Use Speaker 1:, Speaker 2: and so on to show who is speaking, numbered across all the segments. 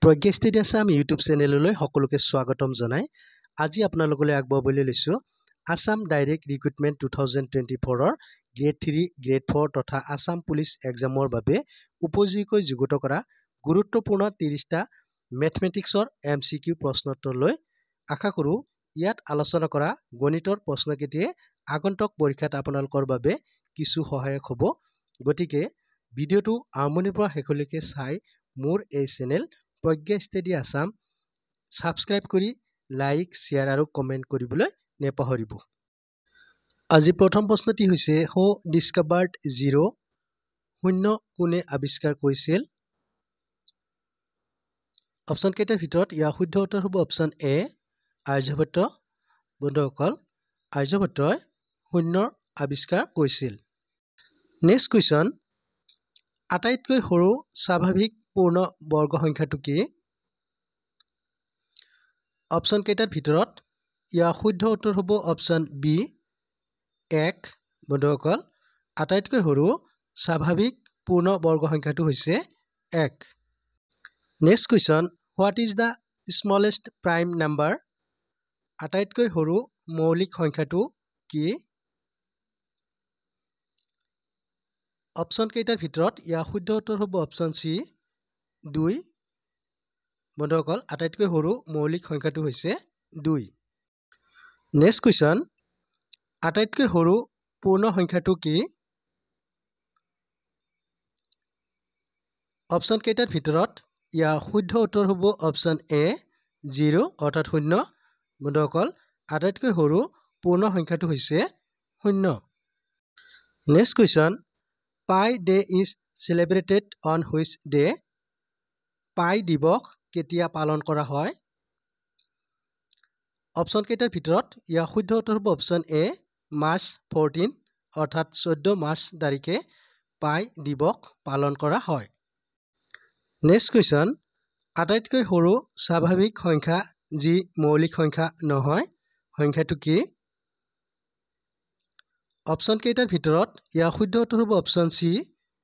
Speaker 1: প্ৰজ্ঞা study Assam YouTube চেনেললৈ সকলোকে স্বাগতম জনাই আজি আপোনালোকলৈ আগবঢ়াবলৈ লৈছোঁ আছাম ডাইৰেক্ট ৰিক্ৰুটমেণ্ট 2024ৰ গ্ৰেড 3 গ্ৰেড 4 তথা আছাম পুলিচ এক্সামৰ বাবে উপযোগীকৈ যুগুত কৰা গুৰুত্বপূৰ্ণ 30টা মেথমেটিক্সৰ MCQ প্ৰশ্নোত্তৰলৈ আশা কৰোঁ ইয়াত আলোচনা কৰা গণিতৰ প্ৰশ্নকেইটিয়ে আগন্তুক পৰীক্ষাত আপোনালোকৰ বাবে কিছু সহায়ক হ'ব গতিকে ভিডিঅ'টো আৰম্ভণিৰ পৰা শেষলৈকে চাই মোৰ এই চেনেল প্ৰজ্ঞা ষ্টাডি আছাম সাবস্ক্ৰাইব কৰি লাইক শ্বেয়াৰ আৰু কমেণ্ট কৰিবলৈ নেপাহৰিব। আজি প্ৰথম প্ৰশ্নটি হৈছে হু ডিস্কভাৰ্ড জিৰ' শূন্য কোনে আৱিষ্কাৰ কৰিছিল। অপশ্যন কেইটাৰ ভিতৰত ইয়াৰ শুদ্ধ উত্তৰ হ'ব অপশ্যন এ আৰ্যভট্ট। বন্ধুসকল আৰ্যভট্টই শূন্যৰ আৱিষ্কাৰ কৰিছিল। নেক্সট কুৱেশ্যন আটাইতকৈ সৰু স্বাভাৱিক পূৰ্ণ বৰ্গ সংখ্যাটো কি। অপশ্যন কেইটাৰ ভিতৰত ইয়াৰ শুদ্ধ উত্তৰ হ'ব অপশ্যন বি 1। বন্ধুসকল আটাইতকৈ সৰু স্বাভাৱিক পূৰ্ণ বৰ্গ সংখ্যাটো হৈছে 1। Next question what is the smallest prime number. আটাইতকৈ সৰু মৌলিক সংখ্যাটো কি। অপশ্যন কেইটাৰ ভিতৰত ইয়াৰ শুদ্ধ উত্তৰ হ'ব অপশ্যন চি 2। বন্ধুসকল আটাইতকৈ সৰু মৌলিক সংখ্যাটো হৈছে 2। নেক্সট কুৱেশ্যন আটাইতকৈ সৰু পূৰ্ণ সংখ্যাটো কি। অপশ্যন কেইটাৰ ভিতৰত ইয়াৰ শুদ্ধ উত্তৰ হ'ব অপশ্যন এ 0 অৰ্থাৎ 0। বন্ধুসকল আটাইতকৈ সৰু পূৰ্ণ সংখ্যাটো হৈছে 0। নেক্সট কুৱেশ্যন পাই day is celebrated on which day. পাই দিৱস কেতিয়া পালন কৰা হয়। অপশ্যন কেইটাৰ ভিতৰত ইয়াৰ শুদ্ধ উত্তৰ হ'ব অপশ্যন এ মাৰ্চ 14 অৰ্থাৎ 14 মাৰ্চ তাৰিখে পাই দিৱস পালন কৰা হয়। নেক্সট কুৱেশ্যন আটাইতকৈ সৰু স্বাভাৱিক সংখ্যা যি মৌলিক সংখ্যা নহয় সংখ্যাটো কি। অপশ্যন কেইটাৰ ভিতৰত ইয়াৰ শুদ্ধ উত্তৰ হ'ব অপশ্যন চি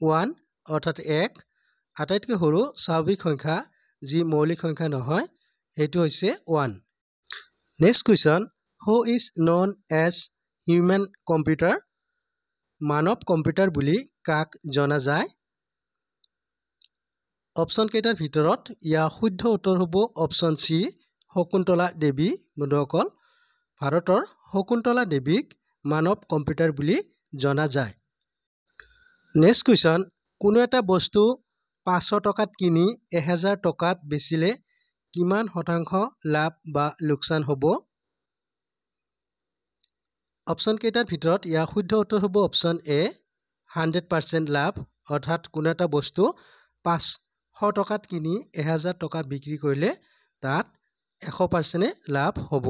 Speaker 1: 1 অৰ্থাৎ 1। আটাইতকৈ সৰু স্বাভাৱিক সংখ্যা যি মৌলিক সংখ্যা নহয় সেইটো হৈছে 1। Next question who is known as human computer. মানৱ কম্পিউটাৰ বুলি কাক জনা যায়। অপশ্যন কেইটাৰ ভিতৰত ইয়াৰ শুদ্ধ উত্তৰ হ'ব অপশ্যন চি শকুন্তলা দেৱী। বন্ধুসকল ভাৰতৰ শকুন্তলা দেৱীক মানৱ কম্পিউটাৰ বুলি জনা যায়। নেক্সট কুৱেশ্যন কোনো এটা বস্তু 500 টকাত কিনি 1000 টকাত বেচিলে কিমান শতাংশ লাভ বা লোকচান হ'ব। অপশ্যন কেইটাৰ ভিতৰত ইয়াৰ শুদ্ধ উত্তৰ হ'ব অপশ্যন এ 100% লাভ অৰ্থাৎ কোনো এটা বস্তু 500 টকাত কিনি 1000 টকা বিক্ৰী কৰিলে তাত 100% লাভ হ'ব।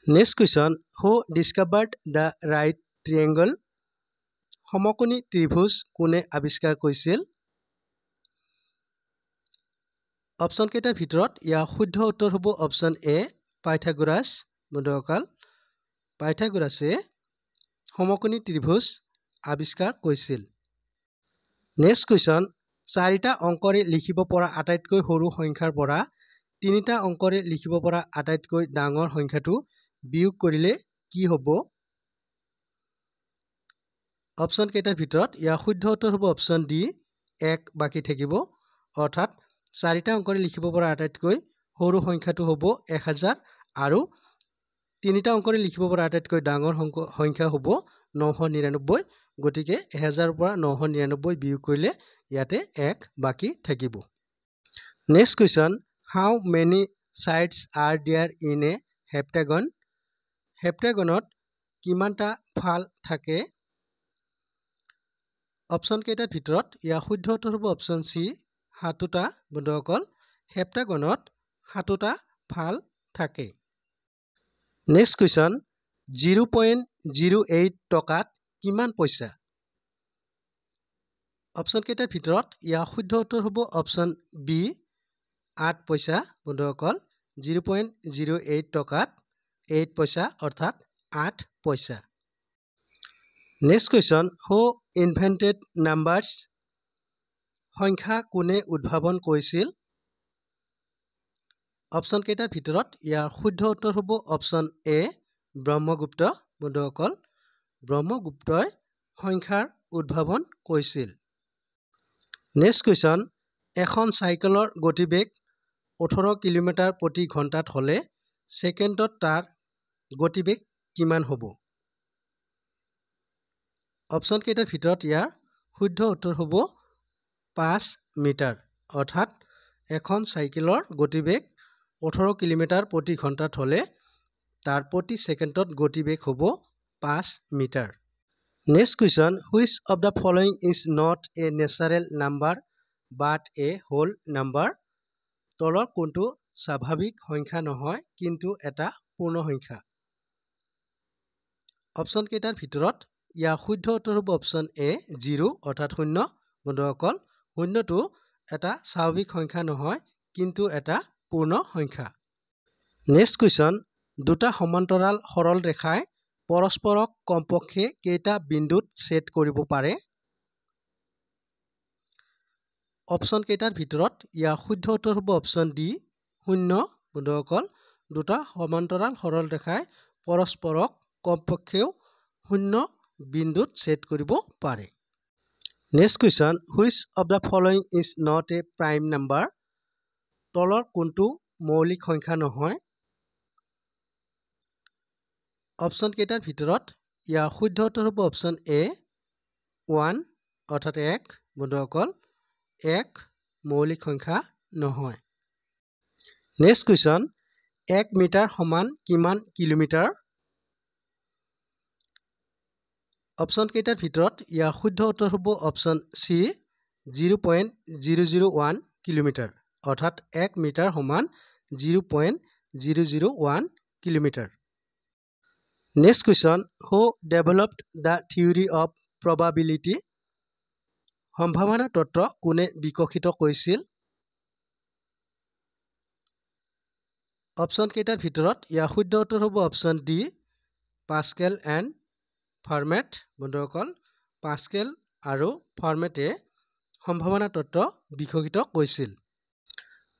Speaker 1: Next question who discovered the right triangle. সমকোণী ত্ৰিভুজ কোনে আৱিষ্কাৰ কৰিছিল। অপশ্যন কেইটাৰ ভিতৰত ইয়াৰ শুদ্ধ উত্তৰ হ'ব অপশ্যন এ পাইথাগোৰাছ। বন্ধুসকল পাইথাগোৰাছে সমকোণী ত্ৰিভুজ আৱিষ্কাৰ কৰিছিল। নেক্সট কুৱেশ্যন 4টা অংকৰে লিখিব পৰা আটাইতকৈ সৰু সংখ্যাৰ পৰা 3টা অংকৰে লিখিব পৰা আটাইতকৈ ডাঙৰ সংখ্যাটো বিয়োগ কৰিলে কি হ'ব। অপশ্যন কেইটাৰ ভিতৰত ইয়াৰ শুদ্ধ উত্তৰ হ'ব অপশ্যন ডি 1 বাকী থাকিব অৰ্থাৎ 4টা অংকৰে লিখিব পৰা আটাইতকৈ সৰু সংখ্যাটো হ'ব 1000 আৰু 3টা অংকৰে লিখিব পৰা আটাইতকৈ ডাঙৰ সংখ্যা হ'ব 999। গতিকে 1000ৰ পৰা 999 বিয়োগ কৰিলে ইয়াতে 1 বাকী থাকিব। Next question how many sides are there in a heptagon. হেপ্টাগনত কিমানটা ফাল থাকে। অপশ্যন কেইটাৰ ভিতৰত ইয়াৰ শুদ্ধ উত্তৰ হ'ব অপশ্যন চি 7টা। বন্ধুসকল হেপ্টাগনত 7টা ফাল থাকে। নেক্সট কুৱেশ্যন 0.08 টকাত কিমান পইচা। অপশ্যন কেইটাৰ ভিতৰত ইয়াৰ শুদ্ধ উত্তৰ হ'ব অপশ্যন বি 8 পইচা। বন্ধুসকল 0.08 টকাত 8 পইচা অৰ্থাৎ 8 পইচা। নেক্সট কুৱেশ্যন হু ইনভেণ্টেড নাম্বাৰছ। সংখ্যা কোনে উদ্ভাৱন কৰিছিল। অপশ্যন কেইটাৰ ভিতৰত ইয়াৰ শুদ্ধ উত্তৰ হ'ব অপশ্যন এ ব্ৰহ্মগুপ্ত। বন্ধুসকল, ব্ৰহ্মগুপ্তই সংখ্যাৰ উদ্ভাৱন কৰিছিল। নেক্সট কুৱেশ্যন, এখন চাইকেলৰ গতিবেগ 18 কিলোমিটাৰ প্ৰতি ঘণ্টাত হ'লে ছেকেণ্ডত তাৰ গতিবেগ কিমান হ'ব? অপশ্যন কেইটাৰ ভিতৰত ইয়াৰ শুদ্ধ উত্তৰ হ'ব 5 মিটাৰ। অৰ্থাৎ এখন চাইকেলৰ গতিবেগ 18 কিলোমিটাৰ প্ৰতি ঘণ্টাত হ'লে তাৰ প্ৰতি ছেকেণ্ডত গতিবেগ হ'ব 5 metre. Next question, which of the following is not a natural number but a whole number? তলৰ কোনটো স্বাভাৱিক সংখ্যা নহয় কিন্তু এটা পূৰ্ণ সংখ্যা? অপশ্যন কেইটাৰ ভিতৰত ইয়াৰ শুদ্ধ উত্তৰ হ'ব অপশ্যন এ 0 অৰ্থাৎ 0। বন্ধুসকল, 0টো এটা স্বাভাৱিক সংখ্যা নহয় কিন্তু এটা পূৰ্ণ সংখ্যা। নেক্সট কুৱেশ্যন, দুটা সমান্তৰাল সৰল ৰেখাই পৰস্পৰক কমপক্ষে কেইটা বিন্দুত ছেদ কৰিব পাৰে? অপশ্যন কেইটাৰ ভিতৰত ইয়াৰ শুদ্ধ উত্তৰ হ'ব অপশ্যন ডি 0। বন্ধুসকল, দুটা সমান্তৰাল সৰল ৰেখাই পৰস্পৰক কমপক্ষেও 0 বিন্দুত ছেদ কৰিব পাৰে। Next question, which of the following is not A prime number? তলৰ কোনটো মৌলিক সংখ্যা নহয়? অপশ্যন কেইটাৰ ভিতৰত ইয়াৰ শুদ্ধ উত্তৰ হ'ব অপশ্যন এ 1 অৰ্থাৎ 1। বন্ধুসকল, 1 মৌলিক সংখ্যা নহয়। নেক্সট কুৱেশ্যন, 1 মিটাৰ সমান কিমান কিলোমিটাৰ? অপশ্যন কেইটাৰ ভিতৰত ইয়াৰ শুদ্ধ উত্তৰ হ'ব অপশ্যন চি 0.001 কিলোমিটাৰ। অৰ্থাৎ 1 মিটাৰ সমান 0.001 kilometre. Next question, who developed the theory of probability? সম্ভাৱনা তত্ত্ব কোনে বিকশিত কৰিছিল? অপশ্যন কেইটাৰ ভিতৰত ইয়াৰ শুদ্ধ উত্তৰ হ'ব অপশ্যন ডি পাস্কেল এণ্ড ফাৰ্মেট। বন্ধুসকল, পাস্কেল আৰু ফাৰ্মেটে সম্ভাৱনা তত্ত্ব বিকশিত কৰিছিল।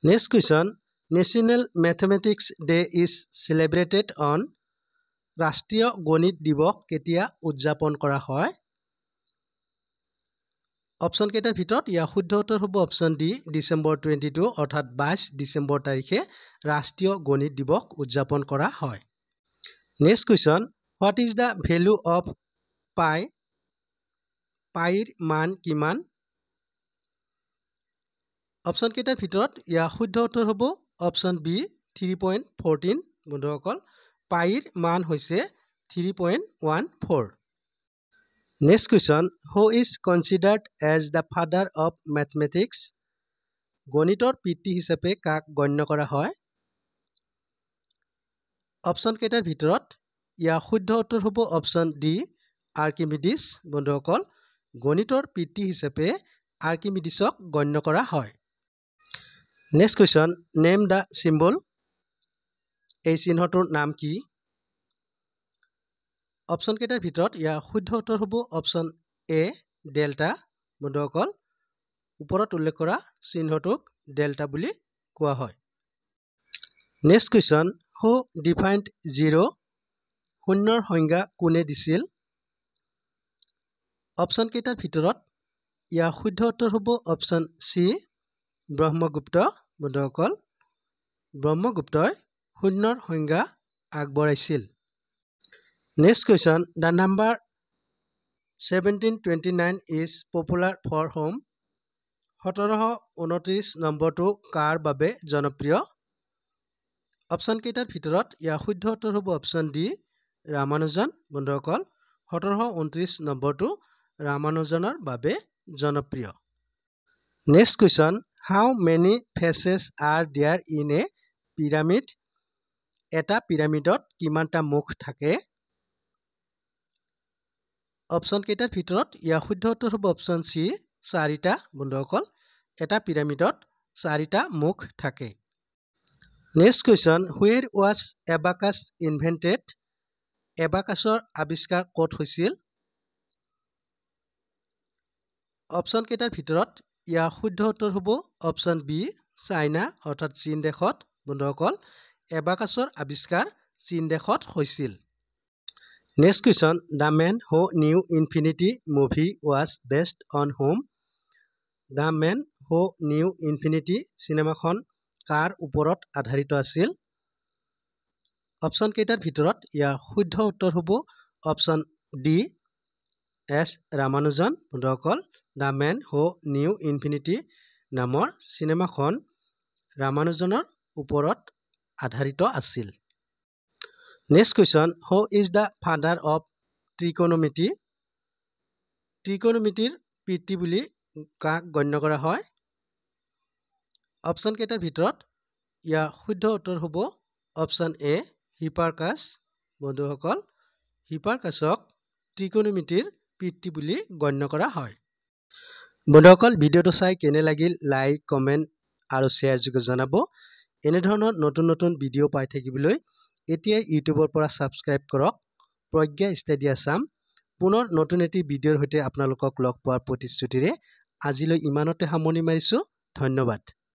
Speaker 1: Next question, national mathematics day is celebrated on? ৰাষ্ট্ৰীয় গণিত দিৱস কেতিয়া উদযাপন কৰা হয়? অপশ্যন কেইটাৰ ভিতৰত ইয়াৰ শুদ্ধ উত্তৰ হ'ব অপশ্যন ডি ডিচেম্বৰ 22 অৰ্থাৎ 22 ডিচেম্বৰ তাৰিখে ৰাষ্ট্ৰীয় গণিত দিৱস উদযাপন কৰা হয়। Next question, what is the value of pi? পাইৰ মান কিমান? অপশ্যন কেইটাৰ ভিতৰত ইয়াৰ শুদ্ধ উত্তৰ হ'ব অপশ্যন বি 3.14। বন্ধুসকল, পাইৰ মান হৈছে 3.14। Next question, who is considered as the father of mathematics? গণিতৰ পিতৃ হিচাপে কাক গণ্য কৰা হয়? অপশ্যন কেইটাৰ ভিতৰত ইয়াৰ শুদ্ধ উত্তৰ হ'ব অপশ্যন ডি আৰ্কিমিডিছ। বন্ধুসকল, গণিতৰ পিতৃ হিচাপে আৰ্কিমিডিছক গণ্য কৰা হয়। Next question, name the symbol? এই চিহ্নটোৰ নাম কি? অপশ্যন কেইটাৰ ভিতৰত ইয়াৰ শুদ্ধ উত্তৰ হ'ব অপশ্যন এ ডেল্টা। বন্ধুসকল, ওপৰত উল্লেখ কৰা চিহ্নটোক ডেল্টা বুলি কোৱা হয়। নেক্সট কুৱেশ্যন, হু ডিফাইন্ড 0? শূন্যৰ সংজ্ঞা কোনে দিছিল? অপশ্যন কেইটাৰ ভিতৰত ইয়াৰ শুদ্ধ উত্তৰ হ'ব অপশ্যন চি ব্ৰহ্মগুপ্ত। বন্ধুসকল, ব্ৰহ্মগুপ্তই শূন্যৰ সংজ্ঞা আগবঢ়াইছিল। Next question, the number 1729 is popular for whom? 1729 নম্বৰটো কাৰ বাবে জনপ্ৰিয়? অপশ্যন কেইটাৰ ভিতৰত ইয়াৰ শুদ্ধ উত্তৰ হ'ব অপশ্যন ডি ৰামানুজন। বন্ধুসকল, 1729 নম্বৰটো ৰামানুজনৰ বাবে জনপ্ৰিয়। Next question, how many faces are there in a pyramid? এটা পিৰামিডত কিমানটা মুখ থাকে? অপশ্যন কেইটাৰ ভিতৰত ইয়াৰ শুদ্ধ উত্তৰ হ'ব অপশ্যন চি 4টা। বন্ধুসকল, এটা পিৰামিডত 4টা মুখ থাকে। Next question, where was abacus invented? এবাকাছৰ আৱিষ্কাৰ ক'ত হৈছিল? অপশ্যন কেইটাৰ ভিতৰত ইয়াৰ শুদ্ধ উত্তৰ হ'ব অপশ্যন বি চাইনা অৰ্থাৎ চীন দেশত। বন্ধুসকল এবাকাছৰ আৱিষ্কাৰ চীন দেশত হৈছিল। Next question the man who knew infinity movie was based on whom. The man who knew infinity চিনেমাখন কাৰ ওপৰত আধাৰিত আছিল? অপশ্যন কেইটাৰ ভিতৰত ইয়াৰ শুদ্ধ উত্তৰ হ'ব অপশ্যন ডি এছ ৰামানুজন। বন্ধুসকল the man who knew infinity নামৰ চিনেমাখন ৰামানুজনৰ ওপৰত আধাৰিত আছিল। Next question who is the father of ত্ৰিকোণমিতি। ত্ৰিকোণমিতিৰ পিতৃ বুলি কাক গণ্য কৰা হয়? অপশ্যন কেইটাৰ ভিতৰত ইয়াৰ শুদ্ধ উত্তৰ হ'ব অপশ্যন এ হিপাৰ্কাছ। বন্ধুসকল হিপাৰ্কাছক ত্ৰিকোণমিতিৰ পিতৃ বুলি গণ্য কৰা হয়। বন্ধুসকল ভিডিঅ'টো চাই কেনে লাগিল লাইক কমেণ্ট আৰু শ্বেয়াৰ যোগে জনাব। এনেধৰণৰ নতুন নতুন ভিডিঅ' পাই থাকিবলৈ এতিয়াই ইউটিউবৰ পৰা ছাবস্ক্ৰাইব কৰক প্ৰজ্ঞা ষ্টাডি আছাম। পুনৰ নতুন এটি ভিডিঅ'ৰ সৈতে আপোনালোকক লগ পোৱাৰ প্ৰতিশ্ৰুতিৰে আজিলৈ ইমানতে সামৰণি মাৰিছোঁ। ধন্যবাদ।